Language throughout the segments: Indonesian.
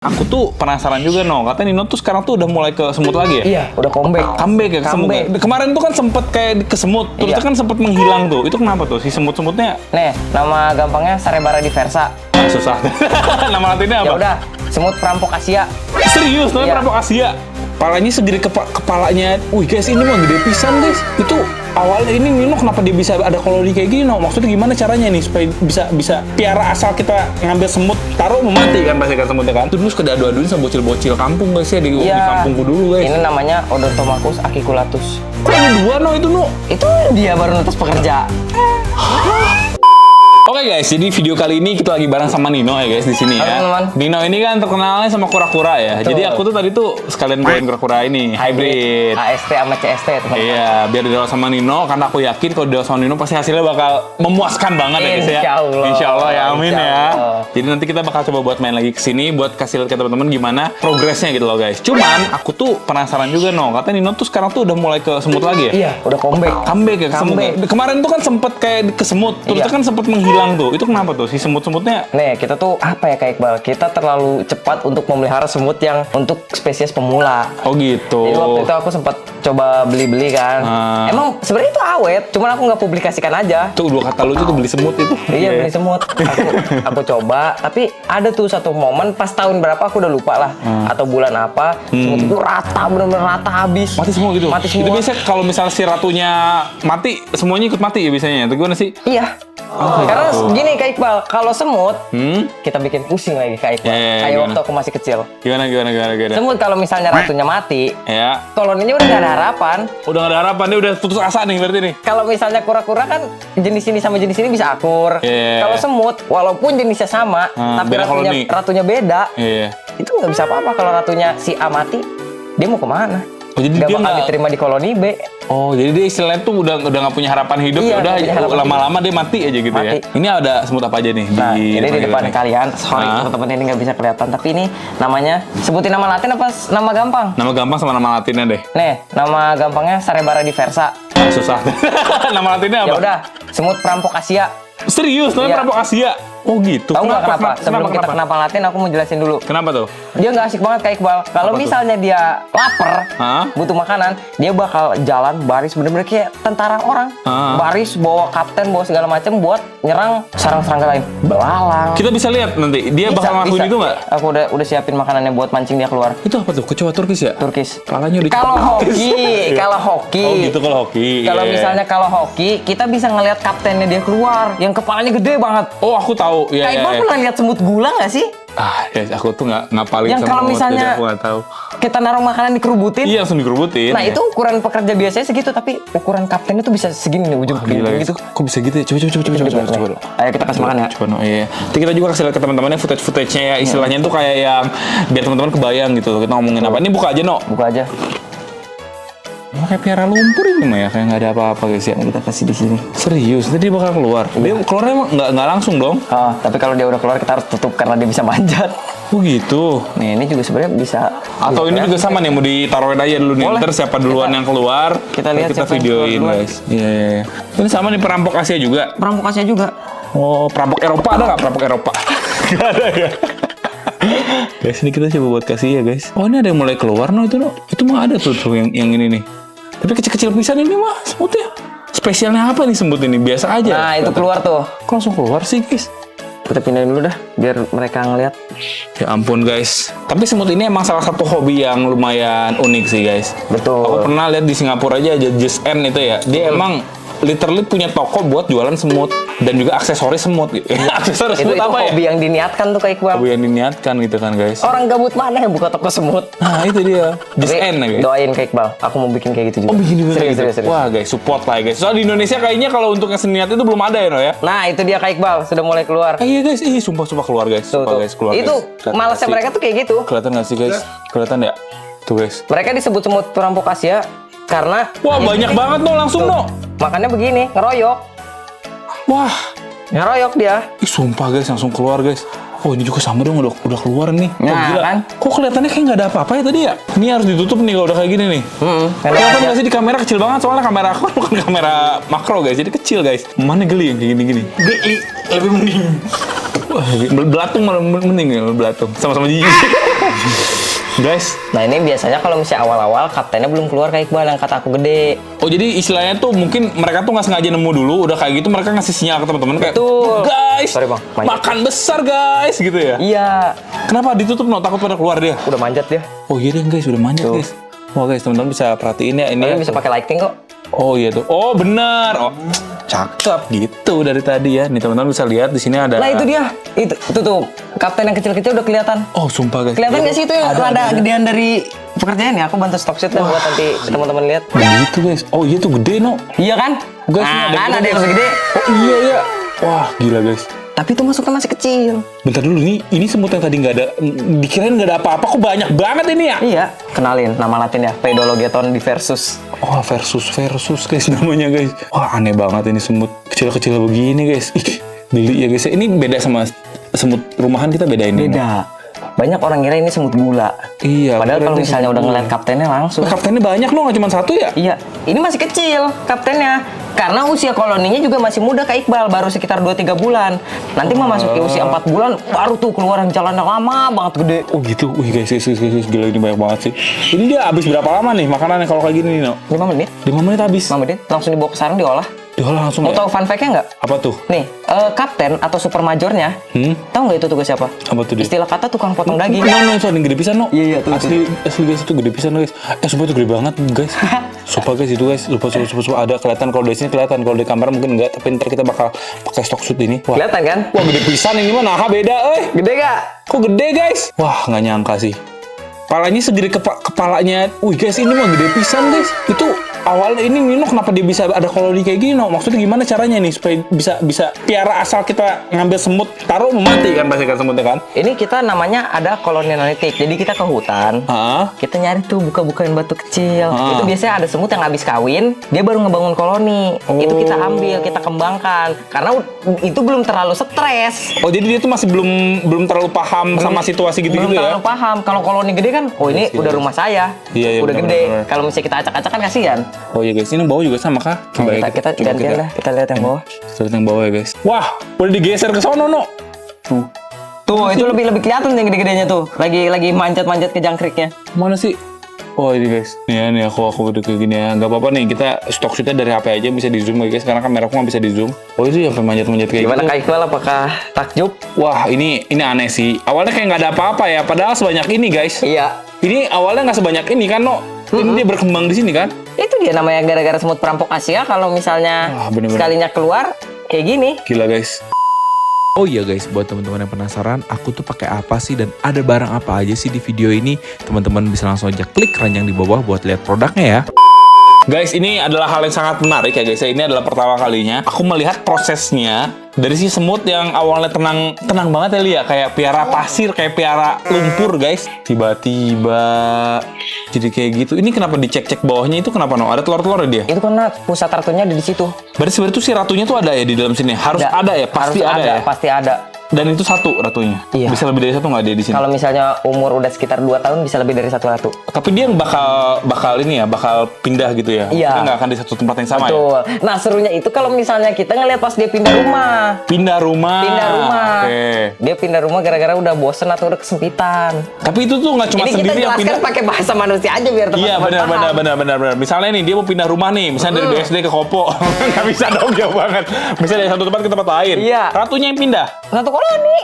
Aku tuh penasaran juga, katanya Nino tuh sekarang tuh udah mulai ke semut lagi ya? Iya, udah comeback. Comeback ya ke semut. Kemarin tuh kan sempet kayak ke semut, terus Iya. kan sempet menghilang tuh. Itu kenapa tuh si semut-semutnya? Nih, nama gampangnya Sarebara diversa. Susah. Nama latinnya apa? Ya udah, semut perampok Asia. Serius, namanya Iya. perampok Asia. Palanya segede kepalanya. Wih guys, ini mah gede pisan guys. Itu awalnya ini Nino kenapa dia bisa ada koloni kayak gini? Maksudnya gimana caranya nih supaya bisa piara asal kita ngambil semut, taruh mau mati kan pasti kan semutnya kan? Terus kedua-duanya sama bocil-bocil kampung guys ya di kampungku dulu guys. Ini namanya Odontomachus aciculatus. Kok ada dua itu Itu dia baru netes pekerja. Oke guys, jadi video kali ini kita lagi bareng sama Nino ya guys di sini ya. Halo, teman. Nino ini kan terkenalnya sama kura-kura ya. Betul. Jadi aku tuh tadi tuh sekalian goin kura-kura ini hybrid. AST sama CST teman. Iya, biar dirawat sama Nino karena aku yakin kalau dirawat sama Nino pasti hasilnya bakal memuaskan banget ya guys ya. Insya Allah. Insya Allah ya, amin Insya ya. Allah. Jadi nanti kita bakal coba buat main lagi ke sini buat kasih lihat ke teman-teman gimana progresnya gitu loh guys. Cuman aku tuh penasaran juga katanya Nino tuh sekarang tuh udah mulai ke semut lagi ya? Iya, udah comeback. Comeback ya ke semut. Comeback. Kemarin tuh kan sempet kayak ke semut, terus Iya. kan sempet menghilang tuh. Itu kenapa tuh si semut-semutnya? Nih, kita tuh apa ya Kak Iqbal? Kita terlalu cepat untuk memelihara semut yang untuk spesies pemula. Oh gitu. Jadi waktu itu aku sempat coba beli-beli kan. Emang sebenarnya itu awet, cuman aku nggak publikasikan aja. Tuh dua kata lucu tuh beli semut itu. Iya beli semut. Aku coba, tapi ada tuh satu momen pas tahun berapa aku udah lupa lah, atau bulan apa, semut itu rata, bener-bener rata habis. Mati semua gitu? Mati semua. Itu biasanya kalau misalnya si ratunya mati, semuanya ikut mati ya biasanya? Itu gimana sih? Iya. Karena gini Kak Iqbal, kalau semut kita bikin pusing lagi Kak Iqbal. Ya, Kayak gimana? waktu aku masih kecil. Gimana? Semut kalau misalnya ratunya mati, Ya. koloninya udah gak ada harapan. Udah gak ada harapan, dia udah putus asa nih berarti nih. Kalau misalnya kura-kura kan jenis ini sama jenis ini bisa akur. Iya. Kalau semut, walaupun jenisnya sama, tapi beda koloni. ratunya beda, Iya. itu nggak bisa apa-apa. Kalau ratunya si A mati, dia mau kemana? Oh, jadi Nggak dia bakal nggak- diterima di koloni B. Oh, jadi dia istilahnya tuh udah nggak punya harapan hidup, Iya, ya udah nggak punya harapan lama-lama dia mati aja gitu Mati. ya. Ini ada semut apa aja nih Nah, ini di depan kita nih? kalian. Sorry, Ah. teman-teman ini nggak bisa kelihatan. Tapi ini namanya, sebutin nama Latin apa nama gampang? Nama gampang sama nama latinnya deh. Nih, nama gampangnya Sarebara diversa. Susah. Nama latinnya Ya apa? udah, semut perampok Asia. Serius, namanya Iya. perampok Asia. Oh gitu. Tahu nggak kenapa? Sebelum kita kenapa Latin, aku mau jelasin dulu. Kenapa tuh? Dia nggak asik banget kayak Iqbal. Kalau Apa tuh? misalnya dia lapar, Hah? butuh makanan, dia bakal jalan baris bener-bener kayak tentara orang. Ah. Baris bawa kapten, bawa segala macam buat nyerang sarang serangga lain. Belalang. Kita bisa lihat nanti dia bakal ngelakuin itu nggak? Aku udah siapin makanannya buat mancing dia keluar. Itu apa tuh? Kecoa Turkis ya? Turkis. Palanya udah Kalau hoki, kalau hoki. Oh gitu kalau hoki. Kalau Iya. misalnya kalau hoki, kita bisa ngelihat kaptennya dia keluar, yang kepalanya gede banget. Oh aku tahu. Iya. Kayak Iqbal pernah lihat semut gula nggak sih? Ah, ya, aku tuh nggak ngapalin Yang sama kalau semut, misalnya- jadi aku nggak tahu. Kita naruh makanan dikerubutin. Iya langsung dikerubutin. Nah, ya. itu ukuran pekerja biasanya segitu, tapi ukuran kaptennya tuh bisa segini nih ujung Gila, pinggul gitu. Kok bisa gitu ya? Coba. Ayo kita kasih makan ya. Coba, iya. Nanti kita juga kasih lihat ke teman-temannya footage-nya ya, istilahnya tuh kayak yang biar teman-teman kebayang gitu. Kita ngomongin apa? Ini buka aja, No. Buka aja. Wah, kayak piara lumpur ini mah ya, kayak nggak ada apa-apa guys ya. Kita kasih di sini. Serius, nanti dia bakal keluar. Dia keluarnya emang nggak langsung dong? Oh, tapi kalau dia udah keluar kita harus tutup karena dia bisa manjat. Oh gitu. Nih, ini juga sebenarnya bisa. Atau ini juga sama nih, mau ditaruhin aja dulu nih. Boleh. Ntar siapa duluan yang keluar, Kita lihat kita siapa yang videoin keluar duluan. guys. Iya. Ini sama nih perampok Asia juga. Perampok Asia juga. Oh, perampok Eropa ada nggak perampok Eropa? Nggak ada ya. Guys, ini kita coba buat kasih ya guys. Oh, ini ada yang mulai keluar, No. Itu mah ada tuh yang ini nih. Tapi kecil-kecil pisan ini mah semutnya. Spesialnya apa nih semut ini? Biasa aja. Nah, itu keluar tuh. Kok langsung keluar sih guys? Kita pindahin dulu dah biar mereka ngeliat. Ya ampun guys. Tapi semut ini emang salah satu hobi yang lumayan unik sih guys. Betul. Aku pernah lihat di Singapura aja Just N itu ya. Dia emang literally punya toko buat jualan semut dan juga aksesoris semut gitu. Aksesoris Itu semut apa ya? hobi yang diniatkan tuh kayak Iqbal. Hobi yang diniatkan gitu kan guys. Orang gabut mana yang buka toko semut? Nah itu dia. Just Tapi N ya guys. doain kayak Iqbal. Aku mau bikin kayak gitu juga. Oh bikin juga serius, gitu. serius, serius. Wah guys, support lah ya guys. Soalnya di Indonesia kayaknya kalau untuk yang seniat itu belum ada ya No ya. Nah, itu dia Kak Iqbal sudah mulai keluar. Iya guys, sumpah keluar guys. Tuh, Sumpah tuh. guys keluar. Itu guys. malasnya Kasih. mereka tuh kayak gitu. Kelihatan nggak sih guys? Kelihatan ya? Tuh guys. Mereka disebut semut perampok Asia karena Wah banyak banget No langsung No. makannya begini, ngeroyok. Wah. Ngeroyok dia. Ih sumpah guys langsung keluar guys. Oh ini juga sama dong udah keluar nih. Oh, Nah, gila. kan? Kok kelihatannya kayak nggak ada apa-apa ya tadi ya? Ini harus ditutup nih kalau udah kayak gini nih. Kelihatan nggak sih di kamera kecil banget soalnya kamera aku bukan kamera makro guys jadi kecil guys. Mana geli yang kayak gini-gini? Geli lebih mending. Wah, belatung malah mending ya, belatung. Sama-sama jijik. Guys. Nah ini biasanya kalau misalnya awal-awal kaptennya belum keluar kayak Iqbal yang kata aku gede. Oh jadi istilahnya tuh mungkin mereka tuh nggak sengaja nemu dulu, udah kayak gitu mereka ngasih sinyal ke teman-teman kayak, Betul. guys, Sorry, Bang. Manjat. makan besar guys, gitu ya. Iya. Kenapa ditutup no? Takut pada keluar dia. Udah manjat dia. Oh iya deh guys, udah manjat Tuh. guys. Wah guys, teman-teman bisa perhatiin ya ini. Kalian bisa pakai lighting kok. Oh iya tuh. Oh benar. Oh cakep gitu dari tadi ya. Nih teman-teman bisa lihat di sini ada. Nah itu dia. Itu tuh kapten yang kecil-kecil udah kelihatan. Oh sumpah guys. Kelihatan nggak sih itu yang Ada. gedean dari pekerjaan ya? Aku bantu stock shoot dan buat nanti teman-teman lihat. Begitu guys. Oh iya tuh gede no. Iya kan? Guys, Nah, ini kan ada ada yang lebih gede. Oh iya iya. Wah gila guys. Tapi itu masuknya masih kecil. Bentar dulu ini semut yang tadi nggak ada, dikirain nggak ada apa-apa, kok banyak banget ini ya? Iya. Kenalin nama latinnya Pedologeton diversus. Wah versus guys namanya guys. Wah aneh banget ini semut kecil-kecil begini guys. Ih, geli ya guys. Ini beda sama semut rumahan kita bedain ini. Beda. Banyak orang kira ini semut gula. Iya. Padahal kalau berarti misalnya semut udah gula. ngeliat kaptennya langsung. Kaptennya banyak loh, nggak cuma satu ya? Iya, ini masih kecil kaptennya. Karena usia koloninya juga masih muda kayak Iqbal, baru sekitar 2-3 bulan. Nanti memasuki usia 4 bulan, baru tuh keluar yang jalannya lama banget gede. Oh gitu. Wih guys, gila ini banyak banget sih. Ini dia habis berapa lama nih makanannya kalau kayak gini nih, No? 5 menit, 5 menit habis. 5 menit, langsung dibawa ke sarang diolah. Diolah langsung Mau ya? tahu fun fact-nya nggak? Apa tuh? Nih, kapten atau super majornya, tahu nggak itu tugas siapa? Apa tuh dia? Istilah kata tukang potong daging. No, soalnya gede pisan, no. Iya, tuh, Asli guys, itu gede pisan, guys. Sumpah itu gede banget, guys. Sumpah guys, itu guys. Lupa ada kelihatan kalau dari sini kelihatan, kalau di kamera mungkin enggak, tapi ntar kita bakal pakai stock shoot ini. Wah, Kelihatan kan? wah gede pisan ini mah, nah beda, Gede nggak? Kok gede, guys? Wah, nggak nyangka sih. Kepalanya segede kepalanya. Wih, guys, ini mah gede pisan, guys. Itu awalnya ini Nino kenapa dia bisa ada koloni kayak gini, no? Maksudnya gimana caranya nih supaya bisa piara asal kita ngambil semut, taruh mati kan pasti kan semutnya kan? Ini kita namanya ada koloni analitik. Jadi kita ke hutan, Hah? kita nyari tuh buka-bukain batu kecil. Ah. Itu biasanya ada semut yang habis kawin, dia baru ngebangun koloni. Itu kita ambil, kita kembangkan. Karena itu belum terlalu stres. Oh jadi dia tuh masih belum terlalu paham sama situasi gitu-gitu Belum ya? terlalu paham. Kalau koloni gede kan, oh ini udah rumah saya. Iya, udah benar, gede. benar. Kalau misalnya kita acak-acak kan kasihan. Oh iya guys, ini bawah juga sama kah? Nah, ya, kita gantian lah. Kita lihat yang bawah. Kita lihat yang bawah ya guys. Wah, udah digeser ke sono, no. Tuh, itu lebih kelihatan yang gede-gedenya tuh. Lagi manjat-manjat ke jangkriknya. Mana sih? Oh ini guys, nih aku udah kayak gini ya. Gak apa-apa nih, kita stock shootnya dari HP aja bisa di zoom guys. Karena kamera aku nggak bisa di zoom. Oh itu yang manjat-manjat kayak Gimana gitu. Kak Iqbal, apakah takjub? Wah ini aneh sih. Awalnya kayak nggak ada apa-apa ya. Padahal sebanyak ini guys. Iya. Ini awalnya nggak sebanyak ini kan, no. Ini dia berkembang di sini kan. Itu dia namanya gara-gara semut perampok Asia. Kalau misalnya Wah, bener-bener. sekalinya keluar kayak gini. Gila guys. Oh iya guys, buat teman-teman yang penasaran, aku tuh pakai apa sih dan ada barang apa aja sih di video ini? Teman-teman bisa langsung aja klik keranjang di bawah buat lihat produknya ya. Guys, ini adalah hal yang sangat menarik ya guys. Ini adalah pertama kalinya aku melihat prosesnya dari si semut yang awalnya tenang banget ya Lia, kayak piara pasir, kayak piara lumpur guys. Tiba-tiba jadi kayak gitu. Ini kenapa dicek-cek bawahnya itu kenapa no? Ada telur-telurnya dia? Itu karena pusat ratunya ada di situ. Berarti sebenarnya tuh si ratunya tuh ada ya di dalam sini. Harus ada ya, pasti Harus ada ya. Pasti ada. Dan itu satu ratunya. Iya. Bisa lebih dari satu nggak dia di sini? Kalau misalnya umur udah sekitar 2 tahun bisa lebih dari 1 ratu. Tapi dia bakal ini ya, bakal pindah gitu ya. Iya. Dia nggak akan di satu tempat yang sama ya. Betul. Nah serunya itu kalau misalnya kita ngeliat pas dia pindah rumah. Pindah rumah. Oke. Dia pindah rumah gara-gara udah bosen atau udah kesempitan. Tapi itu tuh nggak cuma Ini kita sendiri yang jelaskan pindah. pakai bahasa manusia aja biar teman-teman Iya benar. Misalnya nih dia mau pindah rumah nih, misalnya dari BSD ke Kopo, nggak bisa dong jauh banget. Misalnya dari satu tempat ke tempat lain. Iya. Ratunya yang pindah. Satu koloni.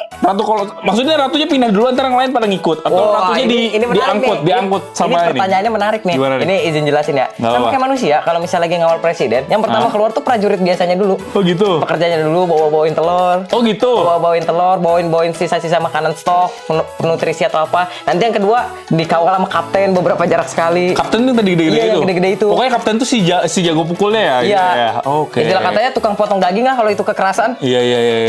Maksudnya ratunya pindah duluan, ntar yang lain pada ngikut atau Wah, ratunya ini menarik nih. diangkut sama ini ini. pertanyaannya menarik nih. Gimana nih? Ini izin jelasin ya. Nggak Sama apa-apa. kayak manusia, kalau misalnya lagi ngawal presiden, yang pertama keluar tuh prajurit biasanya dulu. Oh gitu. Pekerjaannya dulu bawa-bawain telur. Oh gitu. Bawa-bawain telur, bawain sisa-sisa makanan stok, nutrisi atau apa. Nanti yang kedua dikawal sama kapten beberapa jarak sekali. Kapten itu tadi gede-gede Iya, itu. yang gede-gede itu. Pokoknya kapten tuh si jago pukulnya ya. Iya. Gitu ya? Oke. Istilah katanya tukang potong daging lah kalau itu kekerasan. Iya.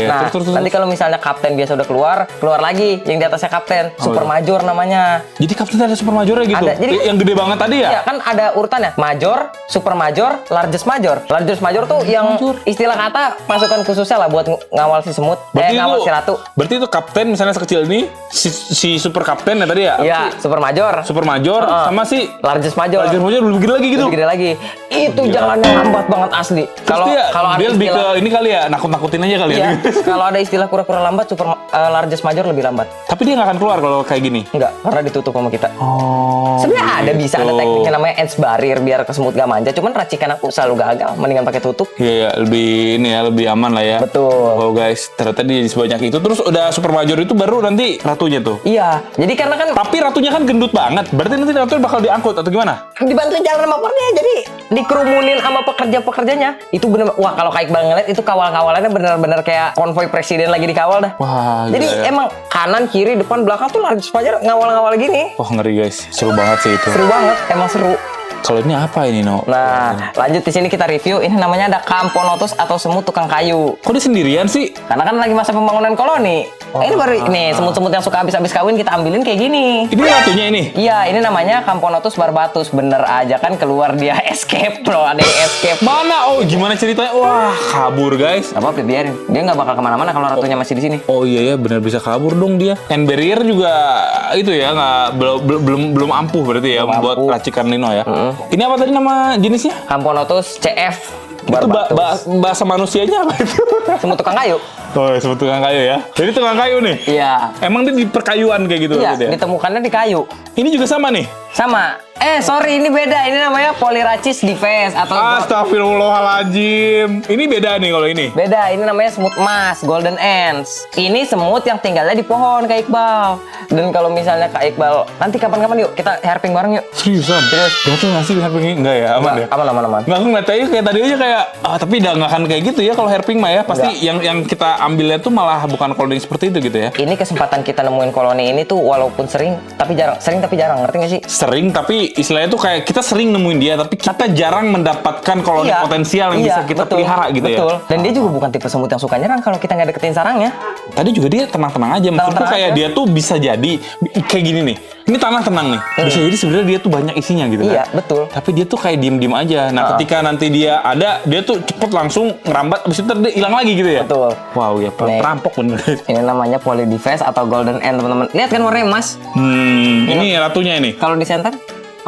Nah, Terus. nanti kalau misalnya kapten biasa udah keluar lagi yang di atasnya kapten, super major namanya. Jadi kapten ada super majornya gitu. Ada. Jadi yang gede banget tadi ya? Iya, kan ada urutannya. Major, super major, largest major. Largest major tuh yang istilah kata pasukan khususnya lah buat ngawal si semut, ngawal si ratu. Berarti itu kapten misalnya sekecil ini si super kapten ya tadi ya? Iya, super major. Super major sama si Largest major. Largest major lebih gede lagi gitu. Lebih gede lagi. Itu jalannya lambat banget asli. Kalau Kalau ada dia lebih ke istilah ini kali ya, nakut-nakutin aja kali iya, ya. kalau ada istilah kura-kura lambat, super largest major lebih lambat. Tapi dia nggak akan keluar kalau kayak gini. Enggak, karena ditutup sama kita. Oh. Sebenarnya ada bisa ada gitu. tekniknya namanya edge barrier biar ke semut gak manja. Cuman racikan aku selalu gagal. Mendingan pakai tutup. Iya, lebih ini ya, lebih aman lah ya. Betul. Oh guys, ternyata dia sebanyak itu. Terus udah super major itu baru nanti ratunya tuh. Iya, jadi karena kan Tapi ratunya kan gendut banget. Berarti nanti ratunya bakal diangkut atau gimana? dibantu jalan sama pornya, jadi dikerumunin sama pekerja-pekerjanya. Itu bener, wah kalau Kak Iqbal ngeliat itu kawal-kawalannya bener-bener kayak konvoy presiden lagi dikawal dah. Wah, Jadi gila ya. emang kanan, kiri, depan, belakang tuh largest major ngawal-ngawal gini. Wah ngeri guys, seru banget sih itu. Seru banget, emang seru. Kalau ini apa ini No? Nah, lanjut di sini kita review. Ini namanya ada Camponotus atau semut tukang kayu. Kok dia sendirian sih? Karena kan lagi masa pembangunan koloni. Ini baru nih semut-semut yang suka habis-habis kawin kita ambilin kayak gini. Ini ratunya ini. Iya, ini namanya Camponotus barbatus. Bener aja kan keluar dia escape loh, ada yang escape. Mana? Oh gimana ceritanya? Wah kabur guys. Gak apa-apa, biarin. Dia nggak bakal kemana-mana kalau ratunya masih di sini. Oh iya ya, benar bisa kabur dong dia. And barrier juga itu ya nggak belum ampuh berarti ya Belum buat ampuh. racikan Nino ya. Ini apa tadi nama jenisnya? Camponotus CF Itu barbatus. bahasa manusianya apa itu? Semut tukang kayu. Oh, sebut tukang kayu ya. Jadi tukang kayu nih. Iya. Emang dia di perkayuan kayak gitu Iya, berarti ya? ditemukannya di kayu. Ini juga sama nih. Sama. Sorry, ini beda. Ini namanya Polyrachis dives atau Astagfirullahaladzim. Ini beda nih kalau ini. beda. Ini namanya semut emas, golden ants. Ini semut yang tinggalnya di pohon, Kak Iqbal. Dan kalau misalnya Kak Iqbal, nanti kapan-kapan yuk kita herping bareng yuk. Seriusan? Serius. Gatel nggak sih herping? Enggak ya? Aman ya? Aman. Nggak, aku ngeliat aja kayak tadi aja kayak, tapi udah nggak akan kayak gitu ya kalau herping mah ya. Pasti yang kita ambilnya tuh malah bukan koloni seperti itu gitu ya. Ini kesempatan kita nemuin koloni ini tuh walaupun sering tapi jarang, ngerti gak sih? Sering, tapi istilahnya tuh kayak kita sering nemuin dia, tapi kita jarang mendapatkan koloni Iya, potensial yang bisa kita betul, pelihara gitu betul. ya. Dan dia juga bukan tipe semut yang suka nyerang kalau kita nggak deketin sarangnya. Tadi juga dia tenang-tenang aja. Maksudku Tenang-tenang kayak aja. dia tuh bisa jadi kayak gini nih. Ini tanah tenang nih. Bisa jadi sebenarnya dia tuh banyak isinya gitu Iya, kan. betul. Tapi dia tuh kayak diem-diem aja. Nah, ketika nanti dia ada, dia tuh cepet langsung ngerambat, abis itu dia hilang lagi gitu ya. Betul. Wow, ya Nih. perampok bener. Ini namanya Polydives atau golden ant, teman-teman. Lihat kan warnanya emas. Ini ratunya ini. Kalau di center?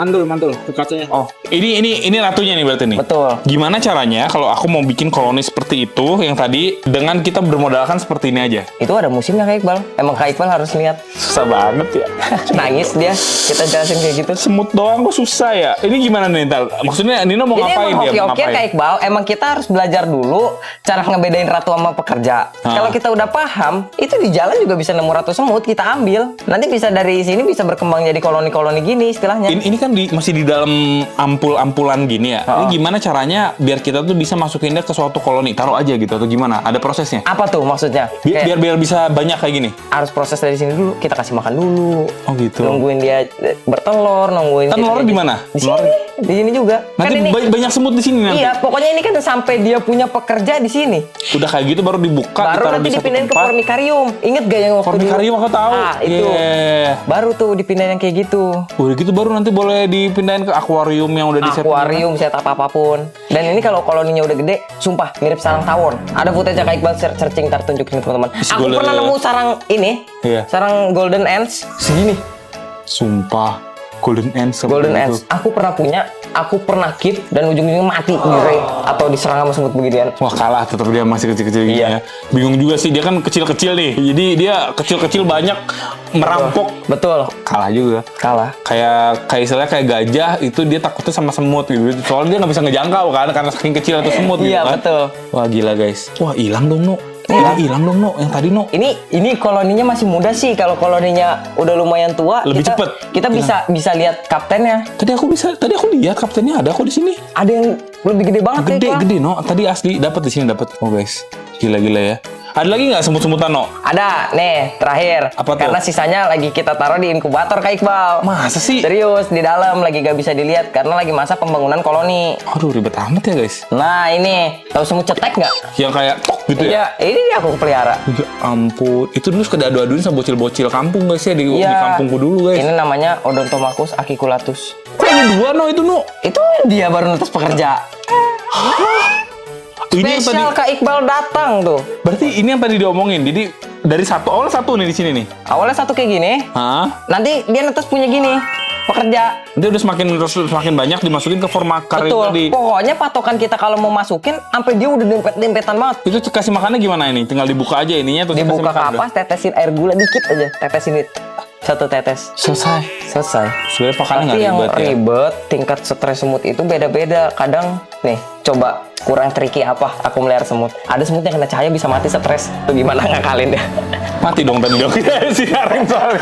Mantul ke kacanya. Oh, ini ratunya nih berarti nih. Betul. Gimana caranya kalau aku mau bikin koloni seperti itu yang tadi dengan kita bermodalkan seperti ini aja? Itu ada musimnya Kak Iqbal. Emang Kak Iqbal harus lihat. Susah banget ya. Nangis dia. Kita jelasin kayak gitu. Semut doang kok susah ya. Ini gimana nih, Tal? Maksudnya Nino mau Ini ngapain emang dia? Mau hoki-hokian Kak ngapain? Iqbal. Emang kita harus belajar dulu cara ngebedain ratu sama pekerja. Kalau kita udah paham, itu di jalan juga bisa nemu ratu semut, kita ambil. Nanti bisa dari sini bisa berkembang jadi koloni-koloni gini istilahnya. Ini kan masih di dalam ampul-ampulan gini ya. Ini gimana caranya biar kita tuh bisa masukinnya ke suatu koloni? Taruh aja gitu atau gimana? Ada prosesnya? Apa tuh maksudnya? Kayak Biar bisa banyak kayak gini. harus proses dari sini dulu. Kita kasih makan dulu. Oh gitu. Nungguin dia bertelur, nungguin. Kan dia- telurnya di mana? Di Telur- sini. Di sini juga. Nanti Kan ini. banyak semut di sini nanti. Iya, pokoknya ini kan sampai dia punya pekerja di sini. Udah kayak gitu baru dibuka, Baru ditaruh nanti di satu dipindahin ke tempat. formikarium. Ingat gak yang waktu Formikarium dulu? aku tahu. Ah, itu. Iya. Baru tuh dipindahin yang kayak gitu. Udah gitu baru nanti boleh dipindahin ke akuarium yang udah di Akuarium, setup apapun. Dan ini kalau koloninya udah gede, sumpah mirip sarang tawon. Ada footage Kak Iqbal searching, ntar tunjukin teman-teman. Isi Aku golden pernah ya. nemu sarang ini, Iya. sarang golden ants segini. Sumpah. Golden ants. seperti Golden itu. ants. Aku pernah punya, aku pernah keep dan ujung-ujungnya mati di raid atau diserang sama semut beginian. Wah kalah, tetap dia masih kecil-kecil gini Iya. ya. Bingung juga sih, dia kan kecil-kecil nih. Jadi dia kecil-kecil banyak merampok. Betul, Kalah juga. kalah. Kayak istilahnya kayak gajah itu dia takutnya sama semut gitu. Soalnya dia nggak bisa ngejangkau kan karena saking kecil itu semut gitu Iya, kan. betul. Wah gila guys. Wah hilang dong No. Hilang dong No. Yang tadi No. Ini koloninya masih muda sih. Kalau koloninya udah lumayan tua, Lebih kita, cepet. Kita bisa lihat kaptennya. Tadi aku lihat kaptennya ada kok di sini. Ada yang lebih gede banget kayak Gede No. Tadi asli dapat di sini dapat. Oh guys. Gila ya. Ada lagi nggak semut-semutan No? Ada, nih terakhir. Apa tuh? Karena sisanya lagi kita taruh di inkubator Kak Iqbal. Masa sih? Serius, di dalam lagi gak bisa dilihat karena lagi masa pembangunan koloni. Aduh ribet amat ya guys. Nah ini, tahu semut cetek nggak? Yang kayak tok gitu ya. Iya, ini dia aku pelihara. Ya ampun, itu dulu suka diadu-aduin sama bocil-bocil kampung guys ya di kampungku dulu guys. Ini namanya Odontomachus aciculatus. Kok ada dua No itu No? Itu dia baru netes pekerja. Ini yang tadi, Spesial Kak Iqbal datang tuh. berarti ini yang tadi diomongin. Jadi dari awalnya satu nih di sini nih. Awalnya satu kayak gini, Hah? nanti dia netes punya gini. pekerja. Nanti udah semakin banyak dimasukin ke form akar itu Betul. tadi. Pokoknya patokan kita kalau mau masukin sampai dia udah dempet-dempetan banget. Itu kasih makannya gimana ini? Tinggal dibuka aja ininya terus Dibuka kasih makan, kapas, tetesin air gula dikit aja, tetesin satu tetes. Selesai. Selesai. Sebenarnya pakannya Tapi nggak yang ribet ya. ribet, tingkat stres semut itu beda-beda. Kadang nih, coba kurang tricky apa aku melihara semut. Ada semut yang kena cahaya bisa mati stres. Itu gimana ngakalin dia? Mati dong tadi dong. Si Karing soalnya.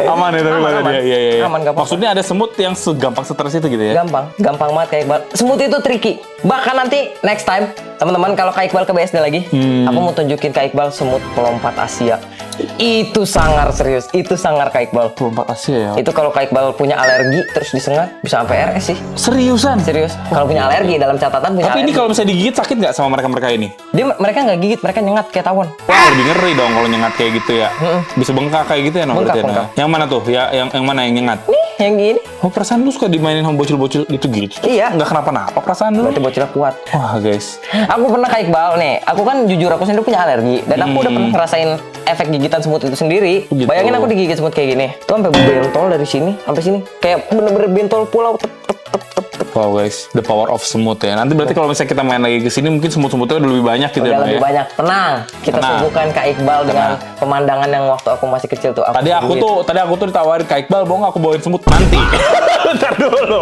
Aman ya tapi Aman, pada aman. dia. Iya. Aman, gak apa-apa. Maksudnya ada semut yang segampang stres itu gitu ya? Gampang banget kayak Iqbal. Semut itu tricky. Bahkan nanti next time, teman-teman kalau Kak Iqbal ke BSD lagi, aku mau tunjukin Kak Iqbal semut pelompat Asia. Itu sangar serius. Itu sangar Kak Iqbal. Pelompat Asia ya? Itu kalau Kak Iqbal punya alergi terus disengat bisa sampai RS sih. Seriusan? Serius. Kalau punya alergi dalam catatan punya Tapi ini alergi. kalau misalnya digigit sakit nggak sama mereka ini? Mereka nggak gigit, mereka nyengat kayak tawon. Wah, lebih ngeri dong kalau nyengat kayak gitu ya. Bisa bengkak kayak gitu ya, no? Bengkak, Berarti, no? bengkak. Yang mana tuh? Ya, yang mana yang nyengat? Nih, yang gini. Oh, perasaan lu suka dimainin sama bocil-bocil itu gitu? Iya. Nggak kenapa-napa perasaan lu? Berarti bocilnya kuat. Wah, guys. Aku pernah Kak Iqbal nih. Aku kan jujur aku sendiri punya alergi dan aku udah pernah ngerasain efek gigitan semut itu sendiri. Gitu. Bayangin aku digigit semut kayak gini. Tuh sampai bentol dari sini sampai sini. Kayak bener-bener bentol pulau. Tep, tep, tep, tep, tep. Wow guys, the power of semut ya. Nanti berarti kalau misalnya kita main lagi ke sini mungkin semut-semutnya udah lebih banyak gitu Udah ya, No, lebih ya. banyak. Tenang. Kita Tenang. suguhkan Kak Iqbal dengan pemandangan yang waktu aku masih kecil tuh. Tadi aku tuh ditawarin Kak Iqbal, mau nggak aku bawain semut nanti. Ntar dulu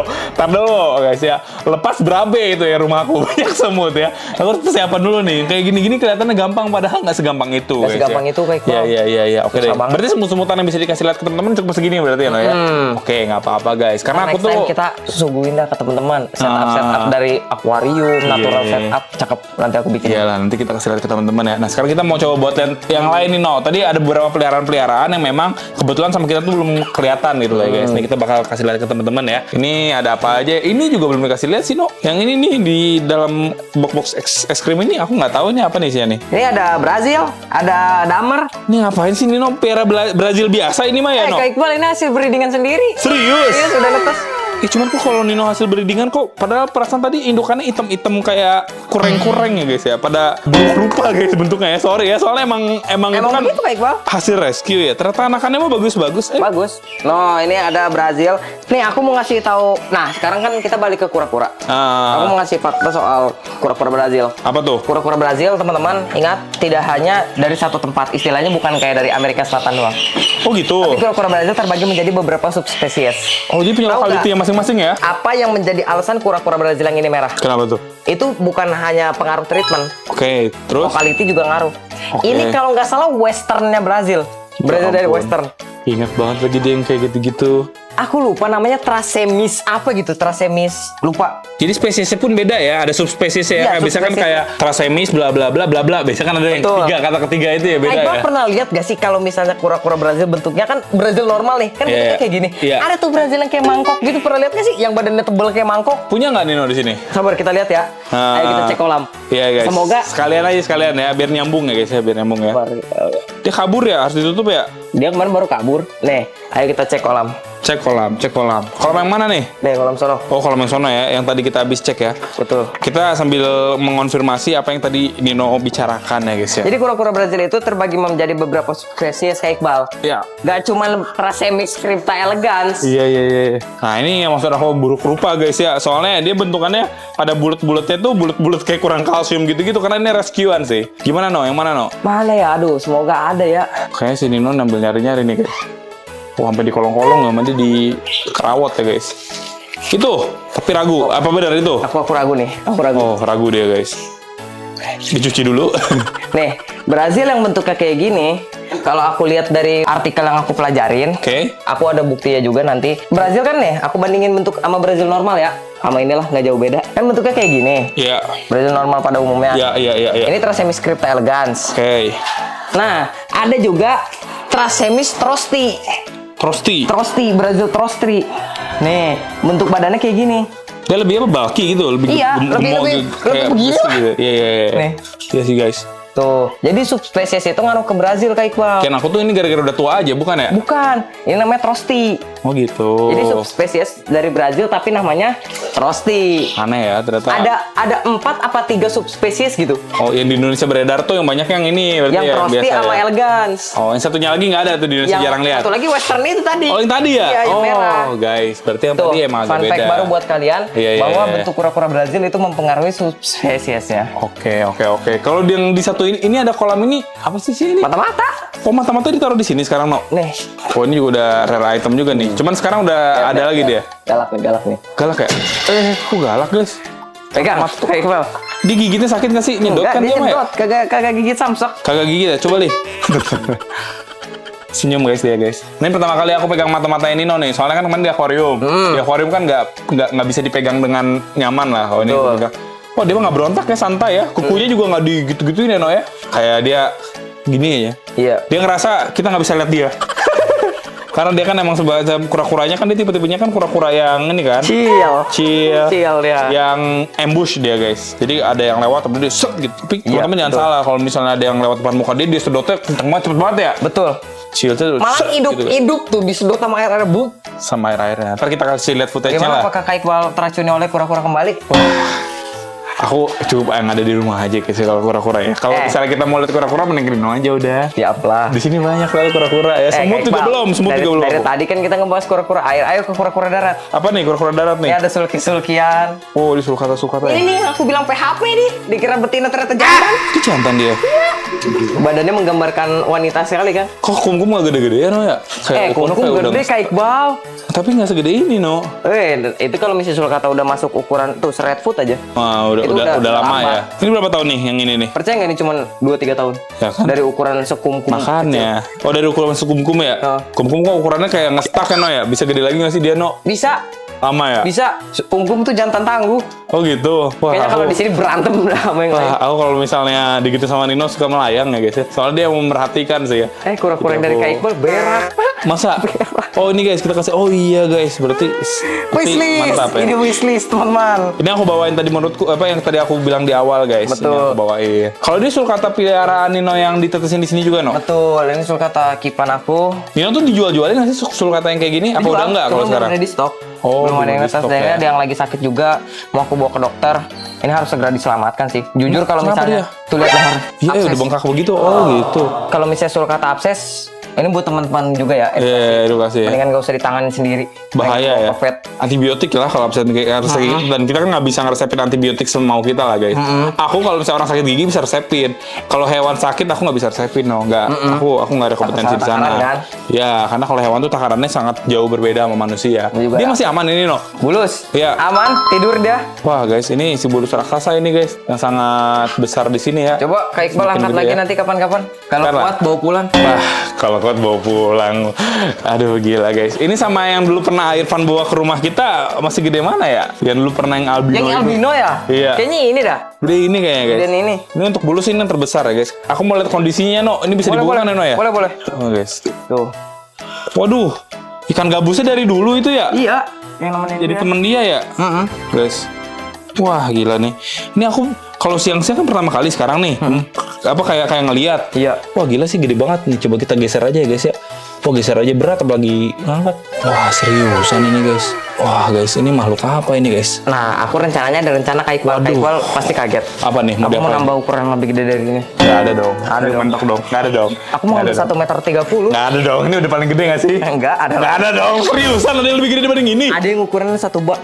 guys ya. Lepas berabe itu ya rumah aku banyak semut ya. Aku harus persiapan dulu nih. Kayak gini-gini kelihatannya gampang padahal nggak segampang itu. Nggak guys, segampang ya. itu, Kak Iqbal. Iya. Oke deh. Susah banget. Berarti semut-semutan yang bisa dikasih lihat ke teman-teman cukup segini berarti ya, No, ya. Oke, nggak apa-apa guys. Karena aku Next time tuh kita suguhin dah ke teman-teman setup dari akuarium, natural Iya. setup, cakep. Nanti aku bikin. Iyalah, nanti kita kasih lihat ke teman-teman ya. Nah, sekarang kita mau coba buat lihat yang lain nih, No. Tadi ada beberapa peliharaan-peliharaan yang memang kebetulan sama kita tuh belum kelihatan gitu lah, guys. Nih kita bakal kasih lihat ke teman-teman ya. Ini ada apa aja? Ini juga belum dikasih lihat sih, No. Yang ini nih di dalam box es krim ini aku nggak tahu ini apa nih sih nih. Ini ada Brazil, ada Damer. Ini ngapain sih, Nino? Piara Brazil biasa ini mah ya, No? Kak Iqbal ini hasil breedingan sendiri. Serius? Iya, sudah netes. Cuman kok kalau Nino hasil breedingan kok padahal perasaan tadi indukannya hitam-hitam kayak kureng-kureng ya guys ya. Pada buruk rupa guys bentuknya ya. Sorry ya, soalnya emang itu kan begitu Kak Iqbal. hasil rescue ya. Ternyata anakannya mah bagus-bagus. Bagus. No, ini ada Brazil. Nih aku mau ngasih tahu. Nah, sekarang kan kita balik ke kura-kura. Aku mau ngasih fakta soal kura-kura Brazil. Apa tuh? Kura-kura Brazil, teman-teman, ingat tidak hanya dari satu tempat. Istilahnya bukan kayak dari Amerika Selatan doang. Oh gitu. Tapi kura-kura Brazil terbagi menjadi beberapa subspesies. Oh jadi punya Tahu lokality nggak? yang masing-masing ya? Apa yang menjadi alasan kura-kura Brazil yang ini merah? Kenapa tuh? Itu bukan hanya pengaruh treatment, Oke, terus? lokality juga ngaruh. Oke. Ini kalau nggak salah westernnya Brazil. Brazil dari ampun. western. Ingat banget lagi dia yang kayak gitu-gitu. Aku lupa namanya Trasemis apa gitu, Trasemis. Lupa. Jadi spesiesnya pun beda ya, ada subspesies ya. Iya, Kayak biasanya kan subspesies. kayak Trasemis bla bla bla bla bla. Biasanya kan ada yang Betul. kata ketiga itu ya beda Iqbal ya. pernah lihat gak sih kalau misalnya kura-kura Brazil bentuknya kan Brazil normal nih, kan Iya, bentuknya iya. kayak gini. Iya. Ada tuh Brazil yang kayak mangkok gitu, pernah lihat gak sih? Yang badannya tebel kayak mangkok. Punya nggak Nino di sini? Sabar kita lihat ya. Ayo kita cek kolam. Iya guys. Semoga sekalian ya, biar nyambung ya guys ya, biar nyambung ya. Dia kabur ya, harus ditutup ya. dia kemarin baru kabur. Nih, ayo kita cek kolam. Cek kolam. Kolam yang mana nih? Nih, kolam sono. Oh, kolam yang sono ya, yang tadi kita habis cek ya. Betul. Kita sambil mengonfirmasi apa yang tadi Nino bicarakan ya guys ya. Jadi kura-kura Brazil itu terbagi menjadi beberapa spesies kayak Iqbal. Ya. Gak cuma Trasemys crypta elegans. Iya. Nah ini yang maksud aku buruk rupa guys ya. Soalnya dia bentukannya pada bulat-bulatnya tuh bulat-bulat kayak kurang kalsium gitu-gitu karena ini rescuean sih. Gimana No? Yang mana No? Mana ya? Aduh, semoga ada ya. Kayaknya si Nino ngambil nyari-nyari nih guys. Oh, sampai di kolong-kolong sama dia di kerawat ya guys. Itu, tapi ragu. Apa benar itu? Aku ragu nih. Aku ragu. Oh, ragu dia guys. Dicuci dulu. Nih, Brazil yang bentuknya kayak gini. Kalau aku lihat dari artikel yang aku pelajarin, Oke. aku ada buktinya juga nanti. Brazil kan nih, aku bandingin bentuk sama Brazil normal ya. Sama inilah nggak jauh beda. Kan bentuknya kayak gini. Iya. Brazil normal pada umumnya. Iya. Ini Trasemys crypta elegans. Oke. Nah, ada juga Trasemys trosti. Trosti, Brazil trosti. Nih, bentuk badannya kayak gini. Dia lebih apa? Bulky gitu, lebih Iya, gemuk lebih gitu, kayak begini besi lah. gitu. Iya. Nih. Iya sih guys. Tuh, jadi subspesies itu ngaruh ke Brazil Kak Iqbal. Kian aku tuh ini gara-gara udah tua aja, bukan ya? Bukan, ini namanya Trosti. Oh gitu. Jadi subspesies dari Brazil tapi namanya Trosti. Aneh ya ternyata. Ada 4 apa 3 subspesies gitu. Oh, yang di Indonesia beredar tuh yang banyak yang ini berarti Yang ya, Trosti biasa sama ya? Elegans. Oh, yang satunya lagi nggak ada tuh di Indonesia, jarang lihat. satu lagi Western itu tadi. Oh, yang tadi ya? Iya, yang oh, merah. guys, berarti yang Tuh, tadi emang agak fun beda. fact baru buat kalian Iya, iya, bahwa iya. bentuk kura-kura Brazil itu mempengaruhi subspesiesnya. Oke. Kalau yang di satu ini ada kolam ini apa sih ini? Mata-mata. Oh, mata-mata ditaruh di sini sekarang, no? Nih, Oh, ini juga udah rare item juga nih. Cuman sekarang udah ada lagi dia. galak nih. Galak ya? Kok galak, guys? Pegang, Kak Iqbal. Di gigitnya sakit nggak sih? Nyedot Enggak, kan dia dia mah ya? nyedot, kagak gigit samsak. Kagak gigit ya? Coba deh. Senyum guys dia guys. Ini pertama kali aku pegang mata-mata ini no nih. Soalnya kan kemarin di akuarium. Di akuarium kan nggak bisa dipegang dengan nyaman lah. Oh ini aku pegang. Oh dia mah nggak berontak ya, santai ya. Kukunya juga nggak digitu-gituin ya no ya. Kayak dia gini aja. Iya. Dia ngerasa kita nggak bisa lihat dia. Karena dia kan emang sebagai kura-kuranya kan dia tipe-tipenya kan kura-kura yang ini kan. Chill ya. Yang ambush dia guys. Jadi ada yang lewat tapi dia set gitu. Tapi teman-teman jangan betul. salah kalau misalnya ada yang lewat depan muka dia sedotnya kenceng banget, cepet banget ya. Betul. Chill tuh Malah set gitu. hidup tuh disedot sama air bum. Sama air-airnya. Ntar kita kasih lihat footage-nya Gimana lah. apakah Kak Iqbal teracuni oleh kura-kura kembali? Aku cukup yang ada di rumah aja guys kalau kura-kura ya. Kalau misalnya kita mau lihat kura-kura mending ke Rino aja udah. Siap lah. Di sini banyak sekali kura-kura ya. Semut Kak juga Iqbal, belum, semut dari, juga belum. Dari tadi kan kita ngebahas kura-kura air, ayo ke kura-kura darat. Apa nih kura-kura darat nih? Ini ada sulki-sulkian. Oh, di sulkata-sulkata Ini ya. nih aku bilang PHP nih, dikira betina ternyata jantan. Itu jantan dia. Badannya menggambarkan wanita sekali kan? Kok kumkum gak gede-gede ya no ya? Kumkum kayak gede Kak Iqbal. Tapi nggak segede ini no. Itu kalau misalnya sulcata udah masuk ukuran tuh red foot aja. Wah, Itu udah lama lama. ya. Ini berapa tahun nih yang ini nih? Percaya nggak ini cuma 2-3 tahun? Ya kan? Dari ukuran sekumkum. Makanya. Oh dari ukuran sekumkum ya? Oh. Kumkum kok ukurannya kayak ngestak ya no ya? Bisa gede lagi nggak sih dia no? Bisa, Lama ya? bisa. Kumkum tuh jantan tangguh. Oh gitu. Wah, Kayaknya kalau di sini berantem sama yang lain. Wah, aku kalau misalnya digitu sama Nino suka melayang ya guys ya. Soalnya dia memerhatikan sih ya. Kura-kura yang dari Kak Iqbal berak. Masa? Oh ini guys kita kasih. Oh iya guys, berarti Wishlist. mantap ya. Ini wishlist teman-teman. Ini aku bawain tadi menurutku apa yang tadi aku bilang di awal guys. Betul. Ini aku bawain. Kalau dia sulcata peliharaan Nino yang ditetesin di sini juga no? Betul, ini sulcata kipan aku. Nino tuh dijual-jualin nggak sih sulcata yang kayak gini? Apa udah enggak kalau sekarang? Ada di stok. Oh, belum ada belum yang di ngetes stok dan ya. ada yang lagi sakit juga. Mau aku bawa ke dokter. Ini harus segera diselamatkan sih. Jujur kalau Kenapa misalnya tuh lihat leher. Iya, abses. udah bengkak begitu. Oh, gitu. Kalau misalnya sulcata abses, ini buat teman-teman juga ya. Iya, edukasi ya. Mendingan gak usah ditanganin sendiri. Bahaya ya. Covid. Antibiotik lah kalau absen kayak harus kayak gitu. Dan kita kan nggak bisa ngeresepin antibiotik semau kita lah guys. Aku kalau misalnya orang sakit gigi bisa resepin. Kalau hewan sakit aku nggak bisa resepin no. Nggak. Aku nggak ada kompetensi di sana. Takaran, kan? Ya karena kalau hewan tuh takarannya sangat jauh berbeda sama manusia. Juga Dia ya. masih aman ini no. Bulus. Iya. Aman, tidur dia. Wah guys ini si bulus raksasa ini guys yang sangat besar di sini ya. Coba Kak Iqbal Semakin angkat gede lagi ya. nanti kapan-kapan. Kalau Ntar lah. kuat bawa pulang. Wah, kalau kuat bawa pulang. Aduh, gila guys. Ini sama yang dulu pernah Irfan bawa ke rumah kita masih gede mana ya? Yang dulu pernah yang albino. Yang itu. albino ya? Iya. Kayaknya ini dah. Gede ini kayaknya guys. Dan ini. Ini untuk bulus ini yang terbesar ya guys. Aku mau lihat kondisinya no. Ini bisa dibuka kan no ya? Boleh. Oh guys. Tuh. Waduh. Ikan gabusnya dari dulu itu ya? Iya. Yang namanya Jadi dia. temen dia ya? Guys. Wah gila nih. Ini aku kalau siang-siang kan pertama kali sekarang nih. Apa kayak ngeliat. Iya. Wah gila sih gede banget nih. Coba kita geser aja ya guys ya. Wah geser aja berat apalagi ngangkat. Wah seriusan ini guys. Wah guys ini makhluk apa ini guys? Nah, aku rencananya ada rencana Kak Iqbal. Kak Waduh. Iqbal pasti kaget. Apa nih? Aku mau diapain? nambah ukuran lebih gede dari ini. Nggak ada dong. Ada dong. Mentok dong. Nggak ada dong. Aku mau Nggak ngambil ada 1,30 m. Nggak ada dong. Ini udah paling gede nggak sih? Enggak, ada. Nggak ada dong. Seriusan ada yang lebih gede dibanding ini? Ada yang ukurannya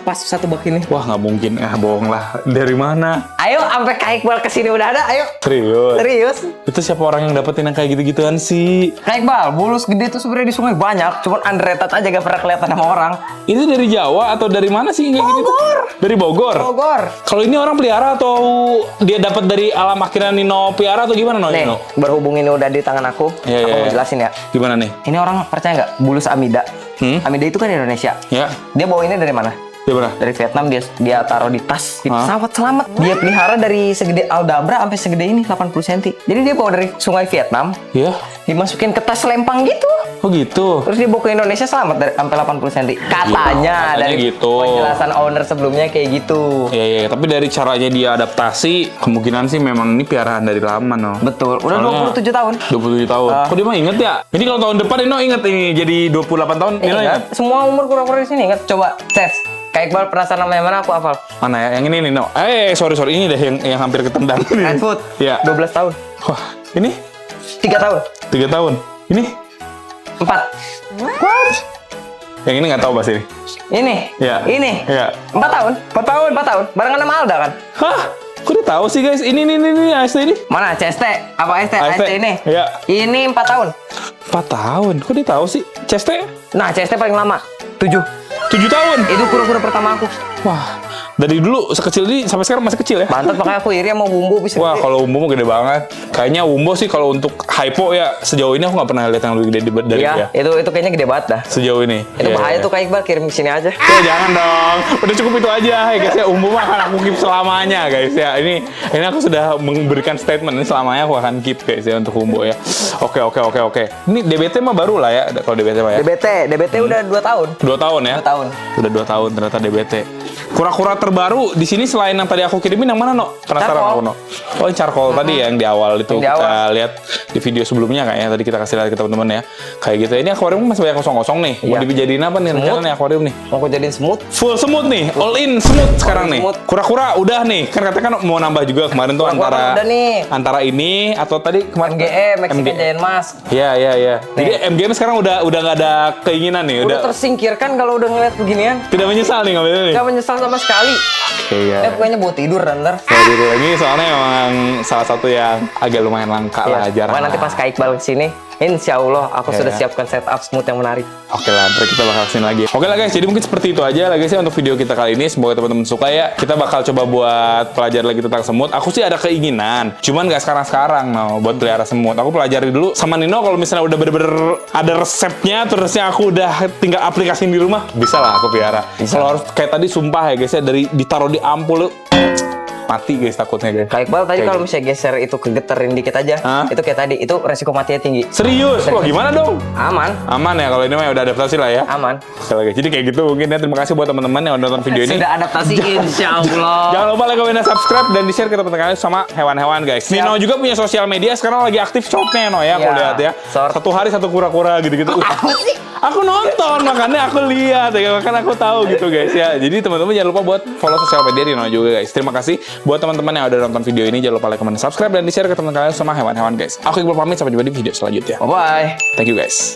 pas satu bak ini. Wah nggak mungkin. Bohong lah. Dari mana? Ayo, sampai Kak Iqbal kesini udah ada. Ayo. Serius. Serius. Itu siapa orang yang dapetin yang kayak gitu-gituan sih? Kak Iqbal, bulus gede tuh sebenarnya di sungai banyak. Cuman underrated aja gak pernah kelihatan sama orang. Itu dari Jawa atau dari mana sih kayak gitu? Dari Bogor. Bogor. Kalau ini orang pelihara atau dia dapat dari alam akhirnya Nino pelihara atau gimana no? Nih, Nino? berhubung ini udah di tangan aku. Iya, Aku iya, mau iya. jelasin ya. Gimana nih? Ini orang percaya nggak? Bulus Amida. Hmm? Amida itu kan Indonesia. Ya. Dia bawa ini dari mana? Dia berapa? Dari Vietnam dia taruh di tas di Hah? pesawat selamat. Dia pelihara dari segede Aldabra sampai segede ini 80 cm. Jadi dia bawa dari sungai Vietnam, Iya. dimasukin ke tas lempang gitu. Oh gitu. Terus dia bawa ke Indonesia selamat dari sampai 80 cm. Katanya katanya dari gitu. penjelasan owner sebelumnya kayak gitu. Iya, iya, tapi dari caranya dia adaptasi, kemungkinan sih memang ini piaraan dari lama, no. Betul. Udah Soalnya 27 tahun. 27 tahun. Kok dia mah inget ya? Ini kalau tahun depan Nino inget ini jadi 28 tahun, Nino inget? Semua umur kura-kura di sini ingat. Coba tes. Kak Iqbal penasaran namanya mana? Aku hafal. Mana ya? Yang ini Nino. Sorry, ini deh yang hampir ketendang. Redfoot. Iya. 12 tahun. Wah, ini 3 tahun. 3 tahun. Ini 4. yang ini nggak tahu bahasa ini. Ini. Iya. Ini. Iya. 4 tahun. 4 tahun. 4 tahun. Barengan sama Alda kan? Hah? Kok dia tahu sih guys? Ini AST ini. Mana? CST? Apa ST? AST. AST ini? Iya. Ini 4 tahun. 4 tahun. Kok dia tahu sih? Ceste Nah, CST paling lama. 7. 7 tahun. Itu kura-kura pertama aku. Wah, dari dulu sekecil ini sampai sekarang masih kecil ya? Bantet makanya aku iri sama Bumbu bisa. Wah, gede. kalau Umbo mah gede banget. Kayaknya Umbo sih kalau untuk hypo ya sejauh ini aku nggak pernah lihat yang lebih gede dari dia. Iya, itu kayaknya gede banget dah. Sejauh ini. Itu Iya, bahaya iya. tuh Kak Iqbal, kirim ke sini aja. Ya jangan dong. Udah cukup itu aja ya guys ya. Umbo mah akan aku keep selamanya guys ya. Ini aku sudah memberikan statement ini selamanya aku akan keep guys ya untuk Umbo ya. Oke. Ini DBT mah baru lah ya kalau DBT mah ya. DBT udah 2 tahun. 2 tahun ya? 2 tahun. Udah 2 tahun ternyata DBT. Kura-kura terbaru di sini selain yang tadi aku kirimin yang mana, No? Penasaran Charcoal. aku, No. Oh, yang charcoal tadi ya, yang di awal itu Yang di kita awal. lihat di video sebelumnya kayaknya tadi kita kasih lihat ke teman-teman ya. Kayak gitu. Ini akuarium masih banyak kosong-kosong nih. Mau Iya. dijadiin apa nih rencana nih akuarium nih? Mau aku jadiin semut. Full semut nih, all in semut sekarang nih. semut. Kura-kura udah nih. Kan katanya kan mau nambah juga kemarin tuh Kura-kura antara udah nih. antara ini atau tadi kemarin MGE, Mexican Giant Mask. Iya. Jadi MGM sekarang udah nggak ada keinginan nih, Udah tersingkirkan kalau udah ngeliat beginian. tidak menyesal nih ngambilnya nih. Gak menyesal sama sekali. Iya. Pokoknya buat tidur ntar. Jadi ini soalnya memang salah satu yang agak lumayan langka lah, jarang. Pokoknya nanti pas Kak Iqbal kesini, insya Allah aku Iya. sudah siapkan setup smooth yang menarik. Oke lah, ntar kita bakal kesini lagi. Oke lah guys, jadi mungkin seperti itu aja lah guys ya untuk video kita kali ini. Semoga teman-teman suka ya. Kita bakal coba buat pelajari lagi tentang semut. Aku sih ada keinginan, cuman nggak sekarang-sekarang no, buat pelihara semut. Aku pelajari dulu sama Nino kalau misalnya udah bener-bener ada resepnya, terusnya aku udah tinggal aplikasiin di rumah, bisa lah aku pelihara. Kalau harus kayak tadi sumpah ya guys ya, dari ditaruh di ampul mati guys takutnya guys. Kak Iqbal tadi Kayak kalau gitu. misalnya geser itu kegeterin dikit aja, Hah? itu kayak tadi, itu resiko matinya tinggi. Serius? Wah gimana dong? Aman, Aman ya kalau ini mah udah adaptasi lah ya. aman. Oke lagi. Jadi kayak gitu mungkin ya. Terima kasih buat teman-teman yang udah nonton video ini. Sudah adaptasi insya Allah. Jangan lupa like, comment, dan subscribe dan di-share ke teman-teman kalian sama hewan-hewan guys. Nino juga punya sosial media sekarang lagi aktif shopnya no ya, aku Ya, lihat ya. short. Satu hari satu kura-kura gitu-gitu. Aku nonton makanya aku lihat ya, makanya aku tahu gitu guys ya. Jadi teman-teman jangan lupa buat follow sosial media Nino juga guys. Terima kasih buat teman-teman yang udah nonton video ini. Jangan lupa like, comment, dan subscribe dan di-share ke teman kalian sama hewan-hewan guys. Aku Iqbal pamit, sampai jumpa di video selanjutnya. Bye-bye. Thank you guys.